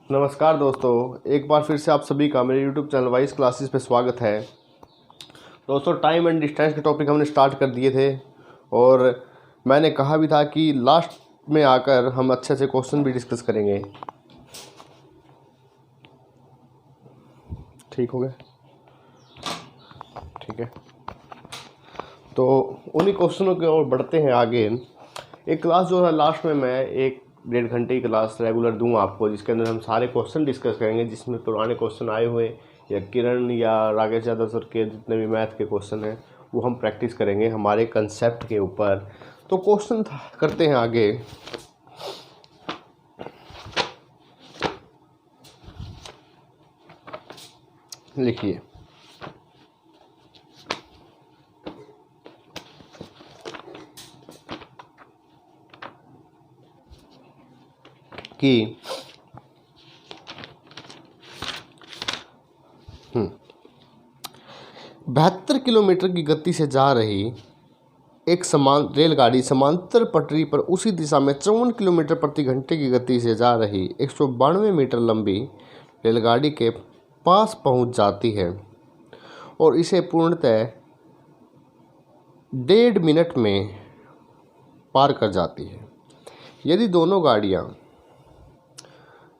नमस्कार दोस्तों, एक बार फिर से आप सभी का मेरे YouTube चैनल वाइज क्लासेस पे स्वागत है। दोस्तों, टाइम एंड डिस्टेंस के टॉपिक हमने स्टार्ट कर दिए थे और मैंने कहा भी था कि लास्ट में आकर हम अच्छे से क्वेश्चन भी डिस्कस करेंगे। ठीक हो गया? ठीक है, तो उन्हीं क्वेश्चनों की ओर बढ़ते हैं आगे। एक क्लास जो है लास्ट में मैं 1-1.5 घंटे की क्लास रेगुलर दूंगा आपको, जिसके अंदर हम सारे क्वेश्चन डिस्कस करेंगे, जिसमें पुराने क्वेश्चन आए हुए या किरण या राकेश यादव सर के जितने भी मैथ के क्वेश्चन हैं वो हम प्रैक्टिस करेंगे हमारे कंसेप्ट के ऊपर। तो क्वेश्चन करते हैं आगे। लिखिए कि 72 किलोमीटर की गति से जा रही एक समान रेलगाड़ी समांतर पटरी पर उसी दिशा में 54 किलोमीटर प्रति घंटे की गति से जा रही 192 मीटर लंबी रेलगाड़ी के पास पहुंच जाती है और इसे पूर्णतः 1.5 मिनट में पार कर जाती है। यदि दोनों गाड़ियां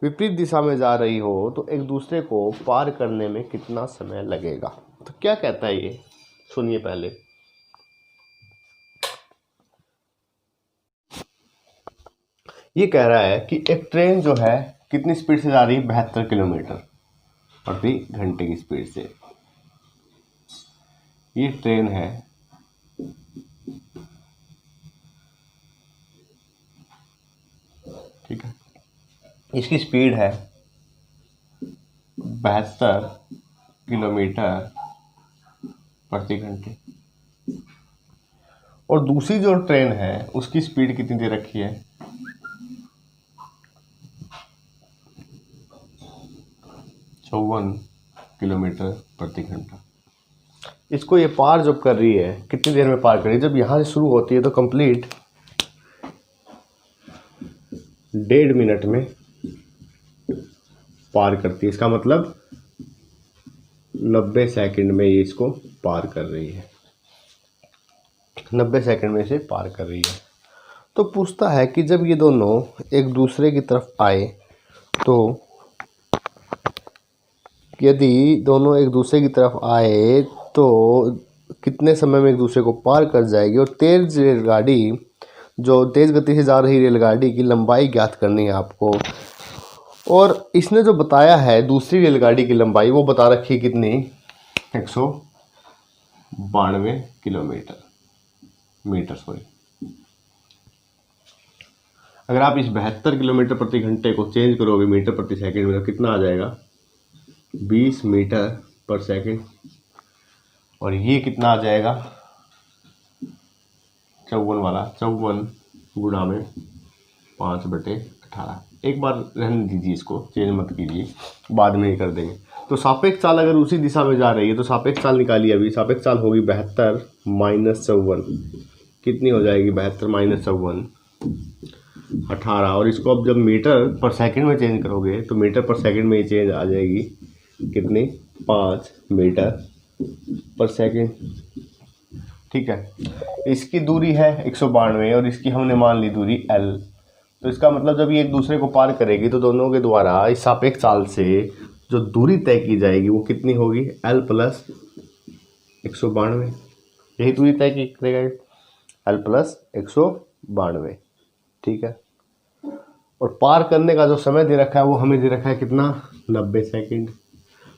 विपरीत दिशा में जा रही हो तो एक दूसरे को पार करने में कितना समय लगेगा? तो क्या कहता है ये, सुनिए पहले। ये कह रहा है कि एक ट्रेन जो है कितनी स्पीड से जा रही है? 72 किलोमीटर प्रति घंटे की स्पीड से। ये ट्रेन है, ठीक है, इसकी स्पीड है 72 किलोमीटर प्रति घंटे और दूसरी जो ट्रेन है उसकी स्पीड कितनी दे रखी है? 54 किलोमीटर प्रति घंटा। इसको ये पार जब कर रही है कितनी देर में पार कर रही है? जब यहाँ से शुरू होती है तो कंप्लीट 1.5 मिनट में पार करती है। इसका मतलब 90 सेकंड में ये इसको पार कर रही है। 90 सेकंड में इसे पार कर रही है। तो पूछता है कि जब ये दोनों एक दूसरे की तरफ आए तो यदि दोनों एक दूसरे की तरफ आए तो कितने समय में एक दूसरे को पार कर जाएगी। और तेज रेलगाड़ी, जो तेज गति से जा रही रेलगाड़ी की लंबाई ज्ञात करनी है आपको। और इसने जो बताया है दूसरी रेलगाड़ी की लंबाई वो बता रखी है कितनी? 192 मीटर सॉरी। अगर आप इस 72 किलोमीटर प्रति घंटे को चेंज करोगे मीटर प्रति सेकंड में तो कितना आ जाएगा? 20 मीटर पर सेकंड। और ये कितना आ जाएगा? 54 वाला, 54 गुणा में 5/18। एक बार रहने दीजिए, इसको चेंज मत कीजिए, बाद में ही कर देंगे। तो सापेक्ष चाल अगर उसी दिशा में जा रही है तो सापेक्ष चाल निकालिए। अभी सापेक्ष चाल होगी 72 माइनस 54। कितनी हो जाएगी? 72 माइनस 54 18। और इसको अब जब मीटर पर सेकंड में चेंज करोगे तो मीटर पर सेकंड में ये चेंज आ जाएगी कितनी? 5 मीटर पर सेकंड। ठीक है, इसकी दूरी है 192 और इसकी हमने मान ली दूरी L। तो इसका मतलब जब ये एक दूसरे को पार करेगी तो दोनों के द्वारा इस सापेक्ष चाल से जो दूरी तय की जाएगी वो कितनी होगी? L plus 192। यही दूरी तय की करेगा, L प्लस 192। ठीक है, और पार करने का जो समय दे रखा है वो हमें दे रखा है कितना? 90 सेकंड।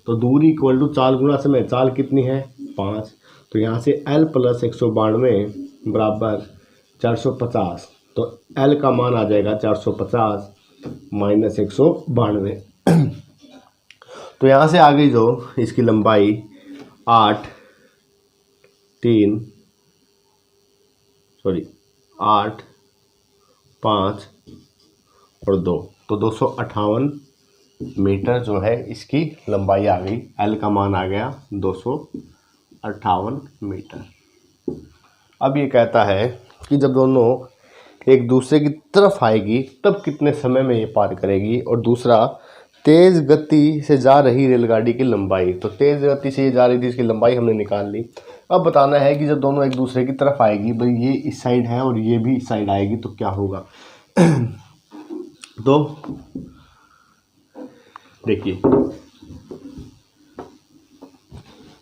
तो दूरी इक्वल टू चाल गुणा समय। चाल कितनी है? 5। तो यहाँ से L प्लस 192 बराबर 450। तो L का मान आ जाएगा 450 माइनस 192। तो यहाँ से आगे जो इसकी लंबाई 8 5 और 2, तो 258 मीटर जो है इसकी लंबाई आ गई। L का मान आ गया 258 मीटर। अब ये कहता है कि जब दोनों एक दूसरे की तरफ आएगी तब कितने समय में ये पार करेगी। और दूसरा, तेज़ गति से जा रही रेलगाड़ी की लंबाई, तो तेज़ गति से ये जा रही थी, इसकी लंबाई हमने निकाल ली। अब बताना है कि जब दोनों एक दूसरे की तरफ आएगी, भाई ये इस साइड है और ये भी इस साइड आएगी, तो क्या होगा। तो देखिए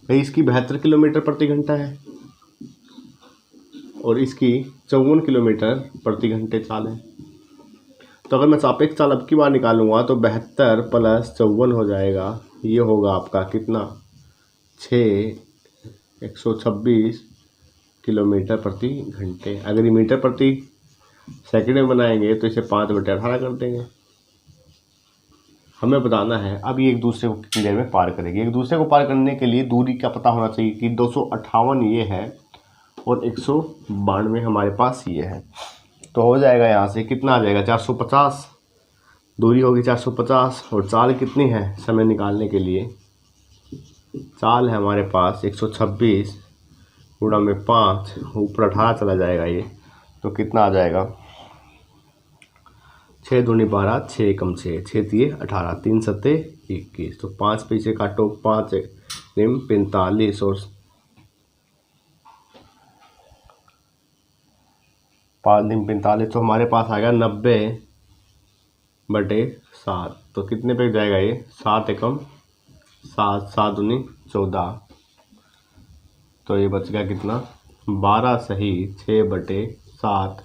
भाई, इसकी 72 किलोमीटर प्रति घंटा है और इसकी 54 किलोमीटर प्रति घंटे चाल है। तो अगर मैं सापेक्ष चाल अब की बार निकालूंगा तो 72 प्लस 54 हो जाएगा, ये होगा आपका कितना 126 किलोमीटर प्रति घंटे। अगर ये मीटर प्रति सेकंड में बनाएंगे तो इसे 5/18 कर देंगे। हमें बताना है अब ये एक दूसरे को कितनी देर में पार करेगी। एक दूसरे को पार करने के लिए दूरी का पता होना चाहिए कि 258 ये है और 192 हमारे पास ये है। तो हो जाएगा यहाँ से कितना आ जाएगा 450, दूरी होगी 450 और चाल कितनी है समय निकालने के लिए, चाल है हमारे पास 126 गुणा में 5, ऊपर 18 चला जाएगा ये, तो कितना आ जाएगा 6 दूनी 12, 6 कम 6, 6 दिए 18, 3 सत्ते 21, तो 5 पीछे काटो, 5 निम 45 और 5 निम 45, तो हमारे पास आ गया 90/7। तो कितने पे जाएगा ये 7 एकम 7, 7 दूनी 14, तो ये बच गया कितना 12 सही 6/7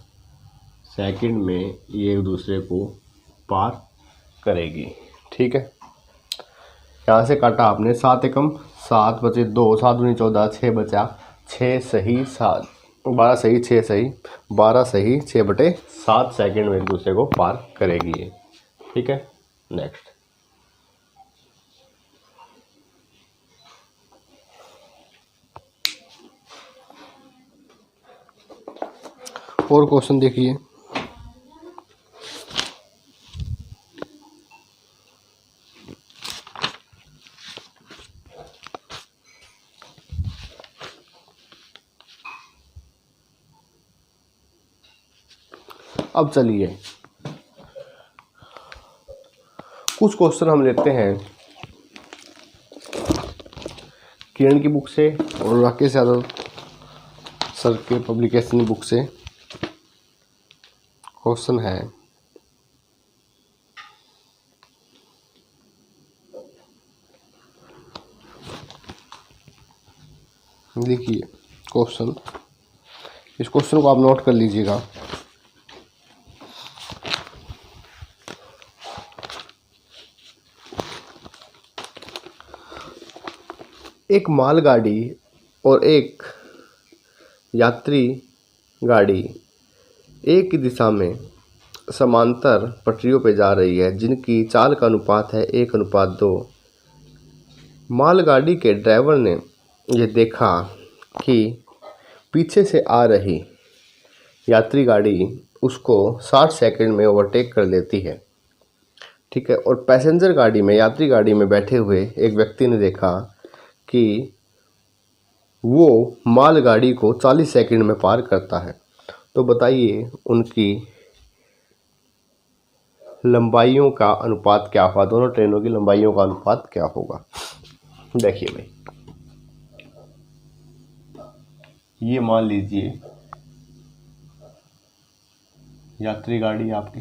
सेकंड में ये एक दूसरे को पार करेगी। ठीक है, यहाँ से काटा आपने 7 एकम 7 बचे 2, 7 दूनी 14, 6 बचा 6 सही 7, 12 सही 6 सही 12 सही 6/7 सेकंड में एक दूसरे को पार करेगी ये। ठीक है, नेक्स्ट और क्वेश्चन देखिए। अब चलिए कुछ क्वेश्चन हम लेते हैं किरण की बुक से और राकेश यादव सर के पब्लिकेशन बुक से। क्वेश्चन है देखिए क्वेश्चन, इस क्वेश्चन को आप नोट कर लीजिएगा। एक मालगाड़ी और एक यात्री गाड़ी एक ही दिशा में समांतर पटरियों पर जा रही है जिनकी चाल का अनुपात है 1:2। मालगाड़ी के ड्राइवर ने यह देखा कि पीछे से आ रही यात्री गाड़ी उसको 60 सेकंड में ओवरटेक कर लेती है। ठीक है, और पैसेंजर गाड़ी में यात्री गाड़ी में बैठे हुए एक व्यक्ति ने देखा कि वो मालगाड़ी को 40 सेकंड में पार करता है। तो बताइए उनकी लंबाइयों का अनुपात क्या होगा, दोनों ट्रेनों की लंबाइयों का अनुपात क्या होगा। देखिए भाई, ये मान लीजिए यात्री गाड़ी आपकी,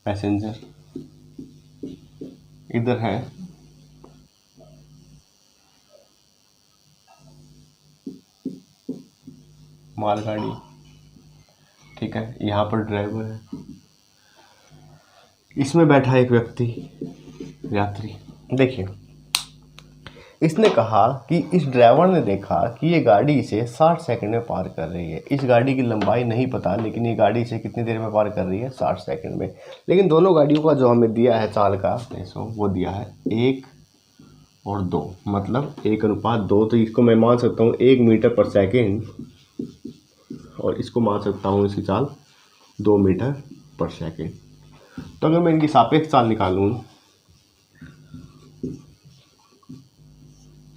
पैसेंजर इधर है, मालगाड़ी। ठीक है, यहाँ पर ड्राइवर है, इसमें बैठा एक व्यक्ति यात्री। देखिए इसने कहा कि इस ड्राइवर ने देखा कि ये गाड़ी इसे 60 सेकंड में पार कर रही है। इस गाड़ी की लंबाई नहीं पता, लेकिन ये गाड़ी इसे कितनी देर में पार कर रही है 60 सेकंड में। लेकिन दोनों गाड़ियों का जो हमें दिया है चाल का रेशो वो दिया है 1 और 2, मतलब 1:2। तो इसको मैं मान सकता हूँ 1 मीटर पर सेकेंड और इसको मान सकता हूँ इसकी चाल 2 मीटर पर सेकेंड। तो अगर मैं इनकी सापेक्ष चाल निकालूँ,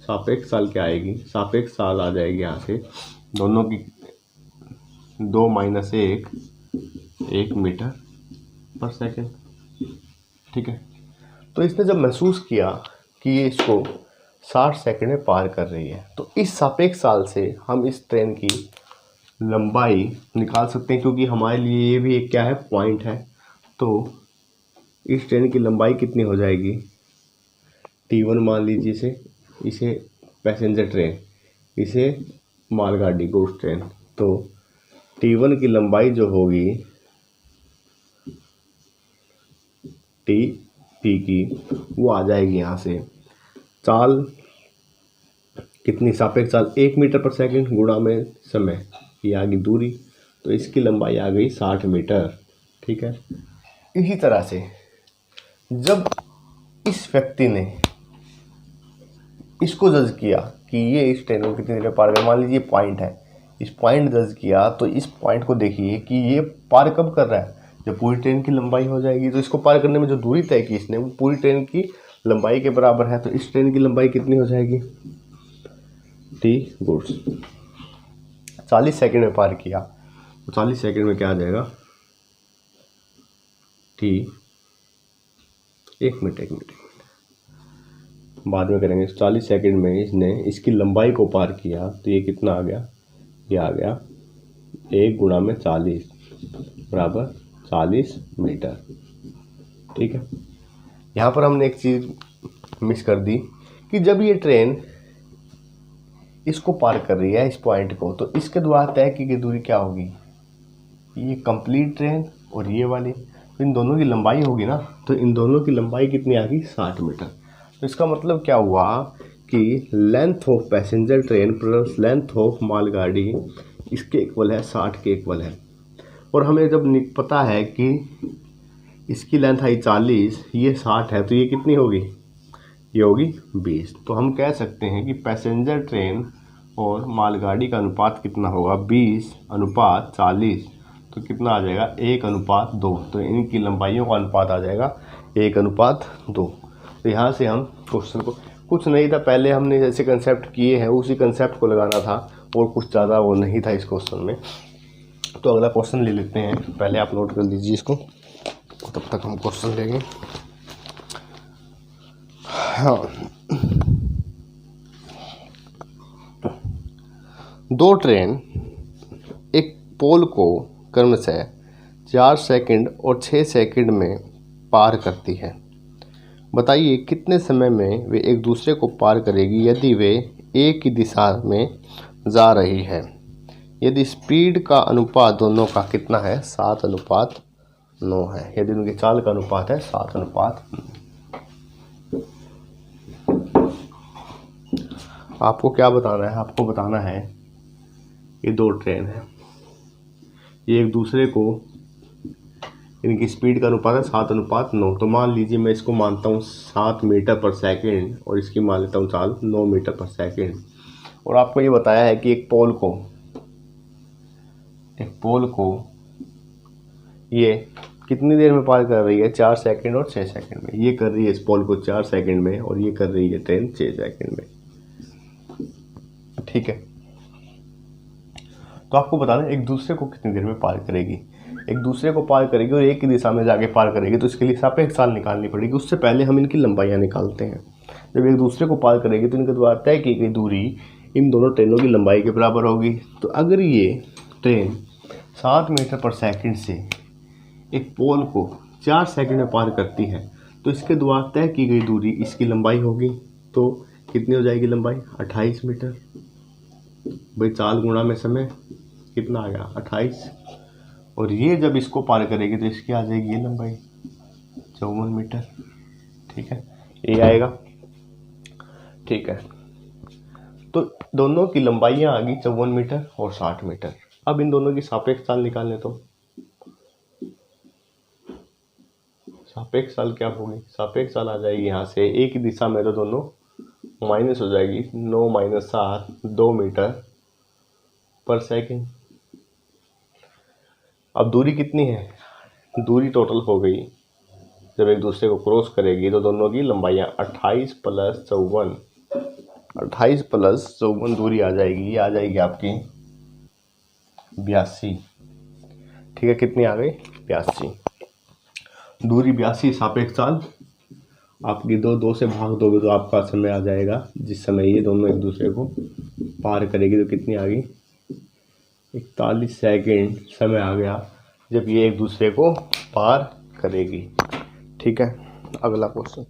सापेक्ष चाल क्या आएगी, सापेक्ष चाल आ जाएगी यहाँ से दोनों की 2 - 1 1 मीटर पर सेकेंड। ठीक है, तो इसने जब महसूस किया कि ये इसको 60 सेकंड में पार कर रही है, तो इस सापेक्ष काल से हम इस ट्रेन की लंबाई निकाल सकते हैं, क्योंकि हमारे लिए ये भी एक क्या है, पॉइंट है। तो इस ट्रेन की लंबाई कितनी हो जाएगी, T1 मान लीजिए इसे पैसेंजर ट्रेन, इसे मालगाड़ी गुड्स ट्रेन। तो T1 की लंबाई जो होगी TP की, वो आ जाएगी यहाँ से चाल कितनी, सापेक्ष चाल 1 मीटर पर सेकंड गुणा में समय, ये आ गई दूरी, तो इसकी लंबाई आ गई 60 मीटर। ठीक है। इसी तरह से जब इस व्यक्ति ने इसको जज किया कि ये इस ट्रेन को कितनी देर में पार कर, मान लीजिए पॉइंट है, इस पॉइंट जज किया, तो इस पॉइंट को देखिए कि ये पार कब कर रहा है, जब पूरी ट्रेन की लंबाई हो जाएगी। तो इसको पार करने में जो दूरी तय की इसने, वो पूरी ट्रेन की लंबाई के बराबर है। तो इस ट्रेन की लंबाई कितनी हो जाएगी, T गुड्स 40 सेकंड में पार किया, तो 40 सेकंड में क्या आ जाएगा, T, एक मिनट बाद में करेंगे। 40 सेकंड में इसने इसकी लंबाई को पार किया, तो ये कितना आ गया, ये आ गया 1 गुणा में 40 बराबर 40 मीटर। ठीक है। यहाँ पर हमने एक चीज़ मिस कर दी कि जब ये ट्रेन इसको पार कर रही है, इस पॉइंट को, तो इसके द्वारा तय की गई दूरी क्या होगी, ये कंप्लीट ट्रेन और ये वाली, तो इन दोनों की लंबाई होगी ना, तो इन दोनों की लंबाई कितनी आ गई, 60 मीटर। तो इसका मतलब क्या हुआ कि length of passenger train plus length of मालगाड़ी इसके इक्वल है, 60 के इक्वल है। और हमें जब पता है कि इसकी लेंथ आई 40, ये 60 है, तो ये कितनी होगी, ये होगी 20। तो हम कह सकते हैं कि पैसेंजर ट्रेन और मालगाड़ी का अनुपात कितना होगा, 20:40। तो कितना आ जाएगा, 1:2। तो इनकी लंबाइयों का अनुपात आ जाएगा 1:2। तो यहाँ से हम क्वेश्चन को, कुछ नहीं था पहले हमने जैसे कंसेप्ट किए हैं उसी कंसेप्ट को लगाना था, और कुछ ज़्यादा वो नहीं था इस क्वेश्चन में। तो अगला क्वेश्चन ले लेते हैं, पहले आप नोट कर लीजिए इसको, तब तक हम क्वेश्चन लेंगे। हाँ, 2 ट्रेन एक पोल को क्रमशः 4 सेकंड और 6 सेकंड में पार करती है। बताइए कितने समय में वे एक दूसरे को पार करेगी यदि वे एक ही दिशा में जा रही है। यदि स्पीड का अनुपात दोनों का कितना है, 7:9 है। यदि उनकी चाल का अनुपात है 7:9। आपको क्या बताना है, आपको बताना है ये 2 ट्रेन है, ये एक दूसरे को, इनकी स्पीड का अनुपात है 7:9। तो मान लीजिए मैं इसको मानता हूँ 7 मीटर पर सेकंड और इसकी मान लेता हूँ चाल 9 मीटर पर सेकंड। और आपको ये बताया है कि एक पोल को ये कितनी देर में पार कर रही है, 4 सेकंड और 6 सेकंड में। ये कर रही है इस पोल को 4 सेकंड में और ये कर रही है ट्रेन 6 सेकंड में। ठीक है। तो आपको बताना है एक दूसरे को कितनी देर में पार करेगी, एक दूसरे को पार करेगी और एक ही दिशा में जाके पार करेगी। तो इसके लिए सापेक्ष चाल निकालनी पड़ेगी। उससे पहले हम इनकी लंबाइयाँ निकालते हैं। जब एक दूसरे को पार करेगी तो इनके द्वारा तय की गई दूरी इन दोनों ट्रेनों की लंबाई के बराबर होगी। तो अगर ये ट्रेन 7 मीटर पर सेकंड से एक पोल को 4 सेकंड में पार करती है, तो इसके द्वारा तय की गई दूरी इसकी लंबाई होगी। तो कितनी हो जाएगी लंबाई, 28 मीटर। भाई चाल गुणा में समय कितना आ गया, 28। और ये जब इसको पार करेगी तो इसकी आ जाएगी ये लंबाई 54 मीटर। ठीक है, ये आएगा। ठीक है, तो दोनों की लंबाइयाँ आ गई 54 मीटर और 60 मीटर। अब इन दोनों की सापेक्ष चाल निकालने, तो सापेक्ष चाल क्या होगी, सापेक्ष चाल आ जाएगी यहाँ से एक ही दिशा में, तो दोनों माइनस हो जाएगी। 9 - 7 2 मीटर पर सेकंड। अब दूरी कितनी है, दूरी टोटल हो गई जब एक दूसरे को क्रॉस करेगी तो दोनों की लंबाइयाँ 28 + 54, 28 + 54 दूरी आ जाएगी। ये आ जाएगी आपकी 82। ठीक है, कितनी आ गई, 82 दूरी, 82 सापेक्ष चाल आपकी दो से भाग दोगे तो आपका समय आ जाएगा, जिस समय ये दोनों एक दूसरे को पार करेगी। तो कितनी आ गई, 41 सेकेंड समय आ गया जब ये एक दूसरे को पार करेगी। ठीक है, अगला क्वेश्चन।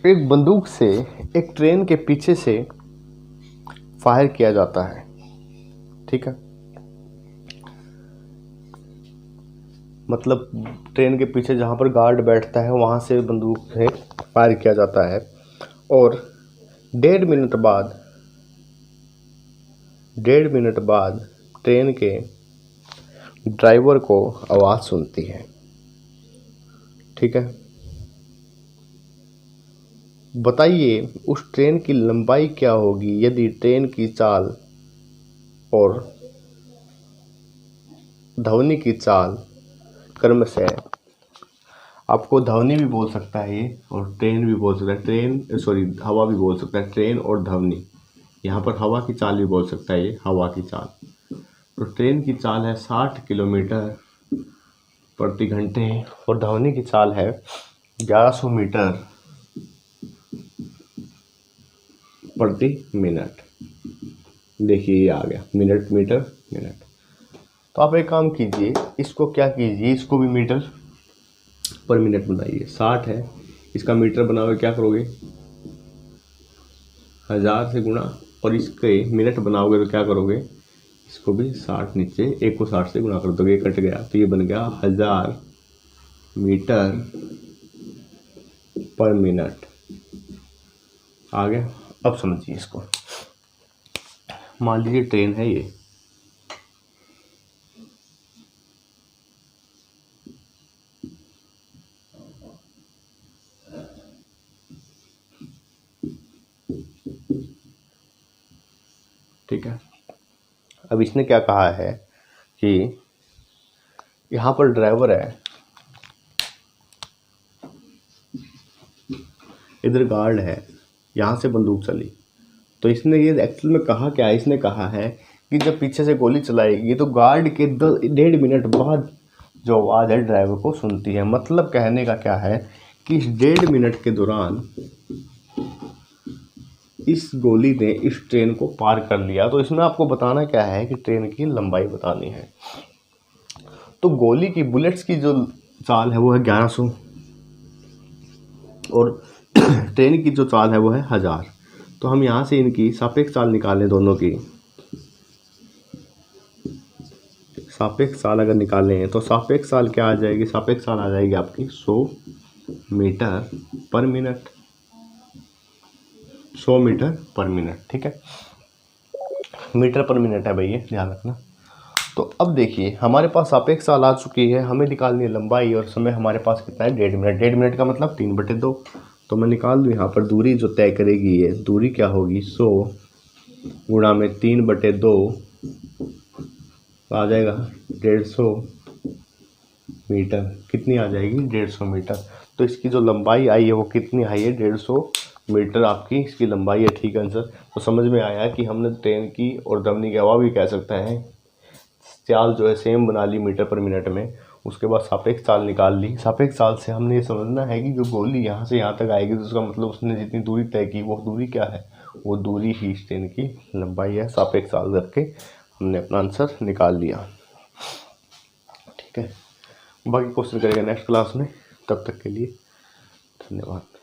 एक बंदूक से एक ट्रेन के पीछे से फायर किया जाता है। ठीक है, मतलब ट्रेन के पीछे जहाँ पर गार्ड बैठता है वहाँ से बंदूक से फायर किया जाता है, और 1.5 मिनट बाद ट्रेन के ड्राइवर को आवाज़ सुनती है। ठीक है, बताइए उस ट्रेन की लंबाई क्या होगी यदि ट्रेन की चाल और ध्वनि की चाल क्रमशः, आपको ध्वनि भी बोल सकता है ये और ट्रेन भी बोल सकता है, हवा भी बोल सकता है, ट्रेन और ध्वनि। यहाँ पर हवा की चाल भी बोल सकता है ये, हवा की चाल। तो ट्रेन की चाल है 60 किलोमीटर प्रति घंटे और ध्वनि की चाल है 1100 मीटर प्रति मिनट। देखिए ये आ गया मिनट, मीटर, मिनट। तो आप एक काम कीजिए, इसको क्या कीजिए, इसको भी मीटर पर मिनट बनाइए। 60 है, इसका मीटर बनाओगे क्या करोगे, 1000 से गुणा, और इसके मिनट बनाओगे तो क्या करोगे, इसको भी 60 नीचे, एक को 60 से गुणा कर दोगे, कट गया तो ये बन गया 1000 मीटर पर मिनट। आ गया। अब समझिए इसको, मान लीजिए ट्रेन है ये, ठीक है। अब इसने क्या कहा है कि यहाँ पर ड्राइवर है, इधर गार्ड है, यहाँ से बंदूक चली। तो इसने ये एक्चुअल में कहा क्या है, इसने कहा है कि जब पीछे से गोली चलाएगी तो गार्ड के 1.5 मिनट बाद जो आवाज़ है ड्राइवर को सुनती है। मतलब कहने का क्या है कि इस 1.5 मिनट के दौरान इस गोली ने इस ट्रेन को पार कर लिया। तो इसमें आपको बताना क्या है कि ट्रेन की लंबाई बतानी है। तो गोली की, बुलेट्स की जो चाल है वो है 1100 और ट्रेन की जो चाल है वो है 1000। तो हम यहाँ से इनकी सापेक्ष चाल निकालें, दोनों की सापेक्ष चाल अगर निकालें तो सापेक्ष चाल क्या आ जाएगी, सापेक्ष चाल आ जाएगी आपकी 100 मीटर पर मिनट, 100 मीटर पर मिनट। ठीक है, मीटर पर मिनट है भैया, ध्यान रखना। तो अब देखिए हमारे पास सापेक्ष चाल आ चुकी है, हमें निकालनी है लंबाई, और समय हमारे पास कितना है, 1.5 मिनट। 1.5 मिनट का मतलब 3/2। तो मैं निकाल दूँ यहाँ पर दूरी जो तय करेगी, ये दूरी क्या होगी, 100 गुणा में 3/2 आ जाएगा 150 मीटर। कितनी आ जाएगी, 150 मीटर। तो इसकी जो लंबाई आई है वो कितनी आई है, 150 मीटर आपकी इसकी लंबाई है। ठीक आंसर। तो समझ में आया कि हमने ट्रेन की और ध्वनि की हवा भी कह सकते हैं चाल जो है सेम बना ली मीटर पर मिनट में। उसके बाद सापेक्ष चाल निकाल ली। सापेक्ष चाल से हमने ये समझना है कि जो गोली यहाँ से यहाँ तक आएगी तो उसका मतलब उसने जितनी दूरी तय की वो दूरी क्या है, वो दूरी ही इस ट्रेन की लंबाई है। सापेक्ष चाल करके हमने अपना आंसर निकाल लिया। ठीक है, बाकी क्वेश्चन करेंगे नेक्स्ट क्लास में। तब तक के लिए धन्यवाद।